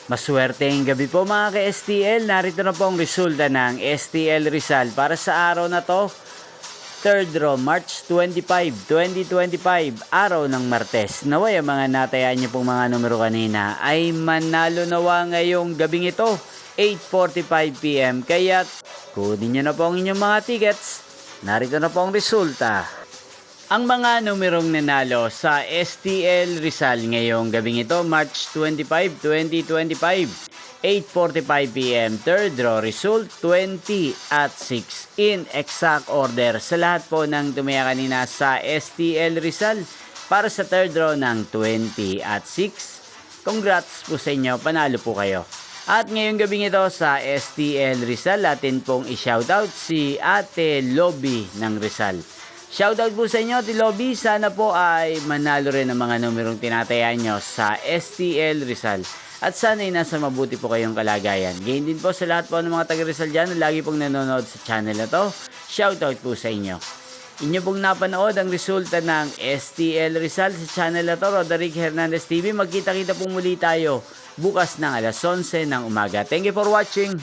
Maswerteng gabi po mga ka-STL. Narito na po ang resulta ng STL Rizal para sa araw na to. Third draw, March 25, 2025, araw ng Martes. Naway ang mga natayaan niyo pong mga numero kanina ay manalo nawa ngayong gabing ito, 8:45 PM. Kaya kunin niyo na po ang inyong mga tickets. Narito na po ang resulta. Ang mga numerong nanalo sa STL Rizal ngayong gabing ito, March 25, 2025, 8:45 PM. Third draw result 20 at 6 in exact order sa lahat po ng tumaya kanina sa STL Rizal para sa third draw ng 20 at 6. Congrats po sa inyo, panalo po kayo. At ngayong gabing ito sa STL Rizal, atin pong i-shoutout si Ate Lobby ng Rizal. Shoutout po sa inyo, Ate Lobby. Sana po ay manalo rin ang mga numerong tinatayaan nyo sa STL Rizal. At sana ay nasa mabuti po kayong kalagayan. Gayon din po sa lahat po ng mga taga-Rizal dyan na lagi pong nanonood sa channel na to. Shoutout po sa inyo. Inyo pong napanood ang resulta ng STL Rizal sa channel na to, Roderick Hernandez TV. Magkita-kita po muli tayo bukas ng alas 11 ng umaga. Thank you for watching.